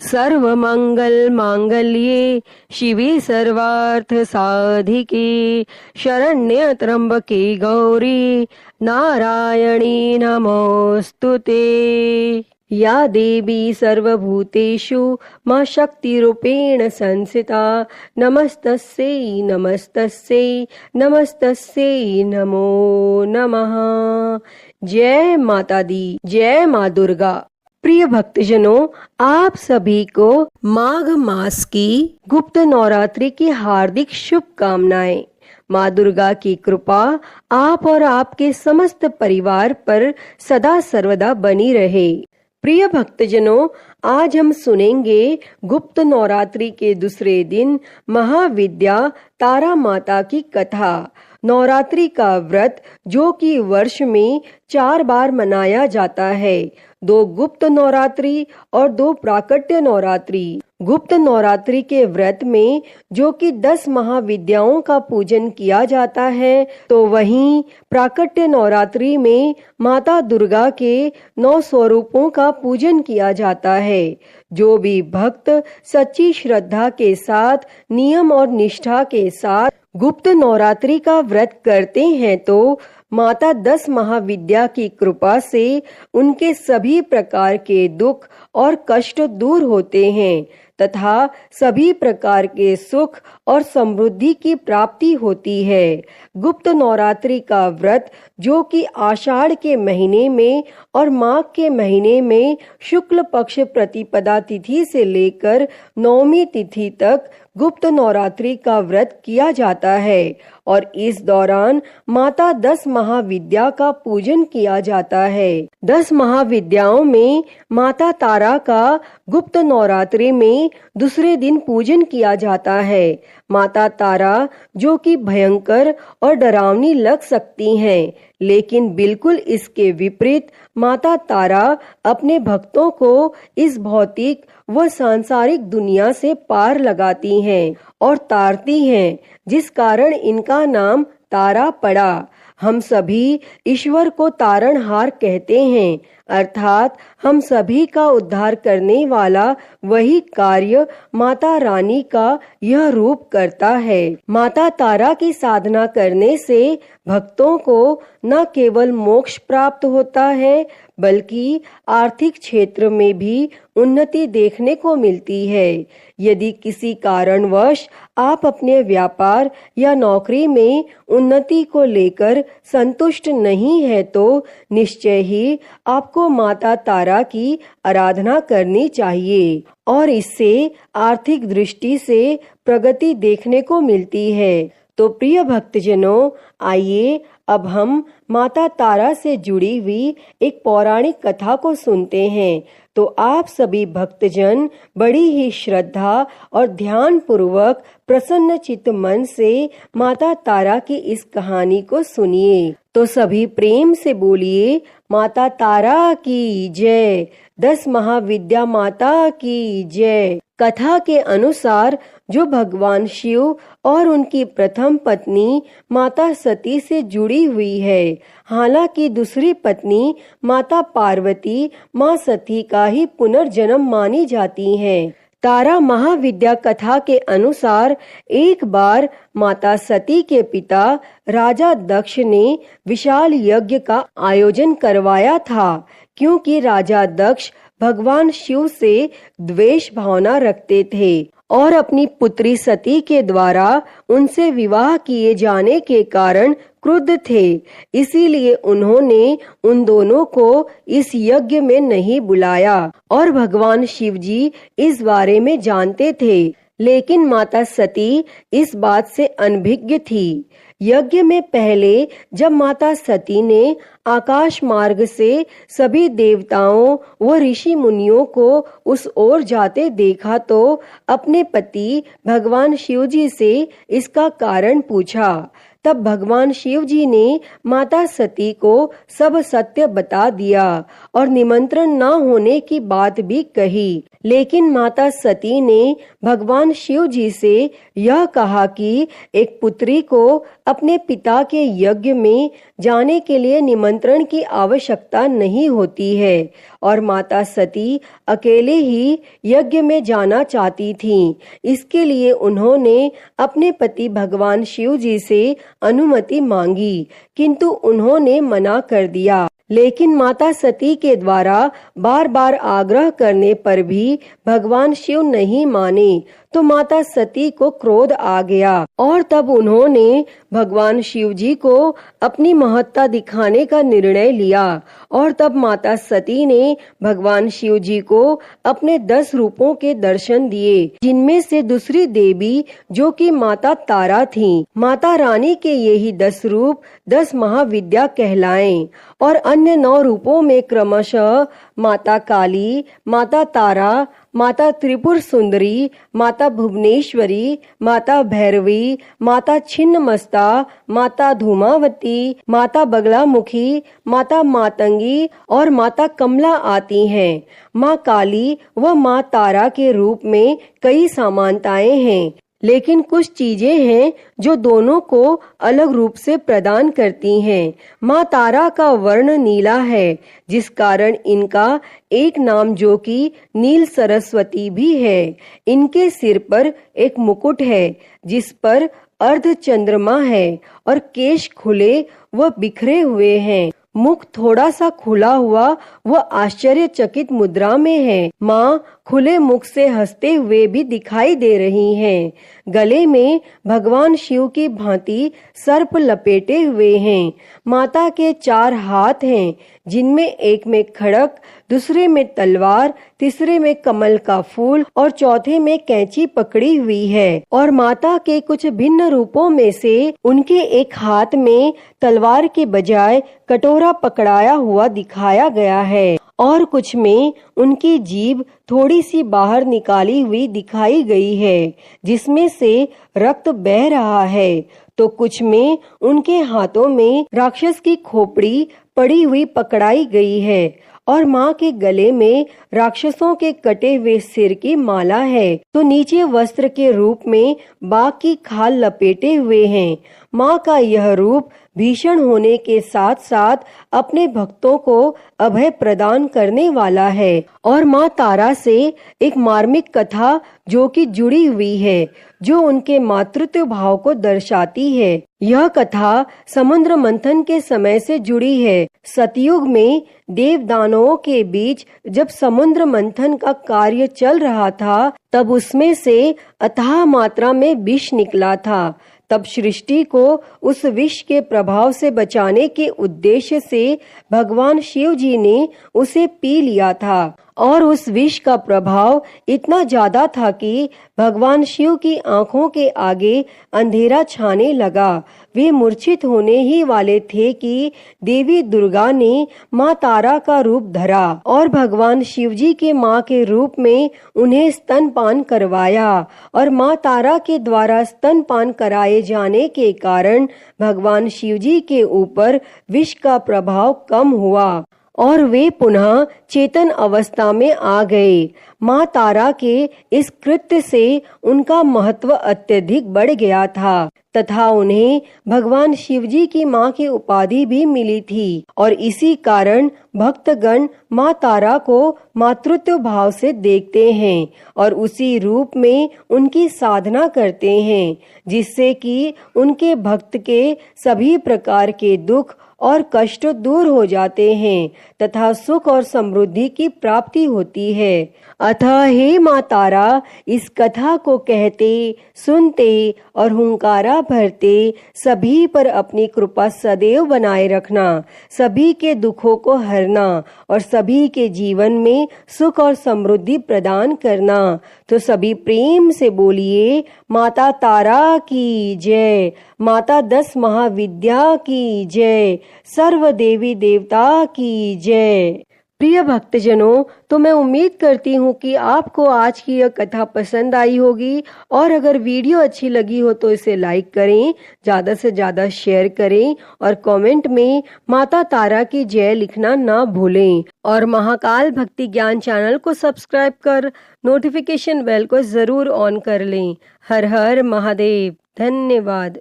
सर्वमंगल मांगल्ये शिवे सर्वार्थ साधिके शरण्य त्र्यंबके गौरी नारायणी नमोस्तुते। या देवी सर्वभूतेषु मा शक्तिरूपेण संस्थिता नमस्तस्यै नमस्तस्यै नमस्तस्यै नमो नमः। जय माता दी, जय माँ दुर्गा। प्रिय भक्तजनों, आप सभी को माघ मास की गुप्त नवरात्रि की हार्दिक शुभकामनाएं। माँ दुर्गा की कृपा आप और आपके समस्त परिवार पर सदा सर्वदा बनी रहे। प्रिय भक्तजनों, आज हम सुनेंगे गुप्त नवरात्रि के दूसरे दिन महाविद्या तारा माता की कथा। नवरात्रि का व्रत जो कि वर्ष में 4 बार मनाया जाता है, 2 गुप्त नवरात्रि और 2 प्राकट्य नवरात्रि। गुप्त नवरात्रि के व्रत में जो कि 10 महाविद्याओं का पूजन किया जाता है, तो वहीं प्राकट्य नवरात्रि में माता दुर्गा के 9 स्वरूपों का पूजन किया जाता है। जो भी भक्त सच्ची श्रद्धा के साथ, नियम और निष्ठा के साथ गुप्त नवरात्रि का व्रत करते हैं, तो माता 10 महाविद्या की कृपा से उनके सभी प्रकार के दुख और कष्ट दूर होते हैं तथा सभी प्रकार के सुख और समृद्धि की प्राप्ति होती है। गुप्त नवरात्रि का व्रत जो कि आषाढ़ के महीने में और माघ के महीने में शुक्ल पक्ष प्रतिपदा तिथि से लेकर 9वीं तिथि तक गुप्त नवरात्रि का व्रत किया जाता है और इस दौरान माता 10 महाविद्या का पूजन किया जाता है। 10 महाविद्याओं में माता तारा का गुप्त नवरात्रि में दूसरे दिन पूजन किया जाता है। माता तारा जो कि भयंकर और डरावनी लग सकती हैं, लेकिन बिल्कुल इसके विपरीत माता तारा अपने भक्तों को इस भौतिक व सांसारिक दुनिया से पार लगाती हैं और तारती हैं, जिस कारण इनका नाम तारा पड़ा। हम सभी ईश्वर को तारणहार कहते हैं, अर्थात हम सभी का उद्धार करने वाला वही कार्य माता रानी का यह रूप करता है। माता तारा की साधना करने से भक्तों को न केवल मोक्ष प्राप्त होता है, बल्कि आर्थिक क्षेत्र में भी उन्नति देखने को मिलती है। यदि किसी कारणवश आप अपने व्यापार या नौकरी में उन्नति को लेकर संतुष्ट नहीं है, तो निश्चय ही आपको माता तारा की आराधना करनी चाहिए और इससे आर्थिक दृष्टि से प्रगति देखने को मिलती है। तो प्रिय भक्तजनों, आइए अब हम माता तारा से जुड़ी हुई एक पौराणिक कथा को सुनते हैं। तो आप सभी भक्तजन बड़ी ही श्रद्धा और ध्यान पूर्वक प्रसन्न चित्त मन से माता तारा की इस कहानी को सुनिए। तो सभी प्रेम से बोलिए, माता तारा की जय, 10 महाविद्या माता की जय। कथा के अनुसार जो भगवान शिव और उनकी प्रथम पत्नी माता सती से जुड़ी हुई है, हालांकि दूसरी पत्नी माता पार्वती माँ सती का ही पुनर्जन्म मानी जाती हैं। तारा महाविद्या कथा के अनुसार एक बार माता सती के पिता राजा दक्ष ने विशाल यज्ञ का आयोजन करवाया था, क्योंकि राजा दक्ष भगवान शिव से द्वेष भावना रखते थे और अपनी पुत्री सती के द्वारा उनसे विवाह किए जाने के कारण क्रुद्ध थे। इसीलिए उन्होंने उन दोनों को इस यज्ञ में नहीं बुलाया और भगवान शिव जी इस बारे में जानते थे, लेकिन माता सती इस बात से अनभिज्ञ थी। यज्ञ में पहले जब माता सती ने आकाश मार्ग से सभी देवताओं व ऋषि मुनियों को उस ओर जाते देखा, तो अपने पति भगवान शिव जी से इसका कारण पूछा। तब भगवान शिव जी ने माता सती को सब सत्य बता दिया और निमंत्रण न होने की बात भी कही। लेकिन माता सती ने भगवान शिव जी से यह कहा कि एक पुत्री को अपने पिता के यज्ञ में जाने के लिए निमंत्रण की आवश्यकता नहीं होती है और माता सती अकेले ही यज्ञ में जाना चाहती थीं। इसके लिए उन्होंने अपने पति भगवान शिव जी से अनुमति मांगी, किंतु उन्होंने मना कर दिया। लेकिन माता सती के द्वारा बार बार आग्रह करने पर भी भगवान शिव नहीं माने, तो माता सती को क्रोध आ गया और तब उन्होंने भगवान शिव जी को अपनी महत्ता दिखाने का निर्णय लिया। और तब माता सती ने भगवान शिव जी को अपने 10 रूपों के दर्शन दिए, जिनमें से दूसरी देवी जो कि माता तारा थीं। माता रानी के यही 10 रूप 10 महाविद्या कहलाएं और अन्य 9 रूपों में क्रमशः माता काली, माता तारा, माता त्रिपुर सुंदरी, माता भुवनेश्वरी, माता भैरवी, माता छिन्नमस्ता, माता धूमावती, माता बगलामुखी, माता मातंगी और माता कमला आती हैं। माँ काली व माँ तारा के रूप में कई समानताएं हैं, लेकिन कुछ चीजें हैं जो दोनों को अलग रूप से प्रदान करती हैं। माँ तारा का वर्ण नीला है, जिस कारण इनका एक नाम जो कि नील सरस्वती भी है। इनके सिर पर एक मुकुट है जिस पर अर्ध चंद्रमा है और केश खुले व बिखरे हुए हैं। मुख थोड़ा सा खुला हुआ व आश्चर्यचकित मुद्रा में है। माँ खुले मुख से हंसते हुए भी दिखाई दे रही हैं। गले में भगवान शिव की भांति सर्प लपेटे हुए हैं। माता के 4 हाथ हैं, जिनमें एक में खड़क, दूसरे में तलवार, तीसरे में कमल का फूल और चौथे में कैंची पकड़ी हुई है। और माता के कुछ भिन्न रूपों में से उनके एक हाथ में तलवार के बजाय कटोरा पकड़ाया हुआ दिखाया गया है और कुछ में उनकी जीभ थोड़ी सी बाहर निकाली हुई दिखाई गई है, जिसमें से रक्त बह रहा है। तो कुछ में उनके हाथों में राक्षस की खोपड़ी पड़ी हुई पकड़ाई गई है और माँ के गले में राक्षसों के कटे हुए सिर की माला है। तो नीचे वस्त्र के रूप में बाघ की खाल लपेटे हुए हैं। माँ का यह रूप भीषण होने के साथ साथ अपने भक्तों को अभय प्रदान करने वाला है। और माँ तारा से एक मार्मिक कथा जो कि जुड़ी हुई है, जो उनके मातृत्व भाव को दर्शाती है। यह कथा समुद्र मंथन के समय से जुड़ी है। सतयुग में देव दानवों के बीच जब समुद्र मंथन का कार्य चल रहा था, तब उसमें से अथाह मात्रा में विष निकला था। तब सृष्टि को उस विष के प्रभाव से बचाने के उद्देश्य से भगवान शिव जी ने उसे पी लिया था और उस विष का प्रभाव इतना ज्यादा था कि भगवान शिव की आंखों के आगे अंधेरा छाने लगा। वे मूर्छित होने ही वाले थे कि देवी दुर्गा ने माँ तारा का रूप धरा और भगवान शिव जी के माँ के रूप में उन्हें स्तनपान करवाया। और माँ तारा के द्वारा स्तनपान कराए जाने के कारण भगवान शिव जी के ऊपर विष का प्रभाव कम हुआ और वे पुनः चेतन अवस्था में आ गए। माँ तारा के इस कृत्य से उनका महत्व अत्यधिक बढ़ गया था तथा उन्हें भगवान शिव जी की माँ की उपाधि भी मिली थी और इसी कारण भक्तगण माँ तारा को मातृत्व भाव से देखते हैं और उसी रूप में उनकी साधना करते हैं, जिससे कि उनके भक्त के सभी प्रकार के दुख और कष्ट दूर हो जाते हैं तथा सुख और समृद्धि की प्राप्ति होती है। अतः हे माँ तारा, इस कथा को कहते, सुनते और हुंकारा भरते सभी पर अपनी कृपा सदैव बनाए रखना, सभी के दुखों को हरना और सभी के जीवन में सुख और समृद्धि प्रदान करना। तो सभी प्रेम से बोलिए, माता तारा की जय, माता 10 महाविद्या की जय, सर्व देवी देवता की जय। प्रिय भक्तजनों, तो मैं उम्मीद करती हूँ कि आपको आज की यह कथा पसंद आई होगी और अगर वीडियो अच्छी लगी हो तो इसे लाइक करें, ज्यादा से ज्यादा शेयर करें और कमेंट में माता तारा की जय लिखना ना भूलें और महाकाल भक्ति ज्ञान चैनल को सब्सक्राइब कर नोटिफिकेशन बेल को जरूर ऑन कर लें। हर हर महादेव। धन्यवाद।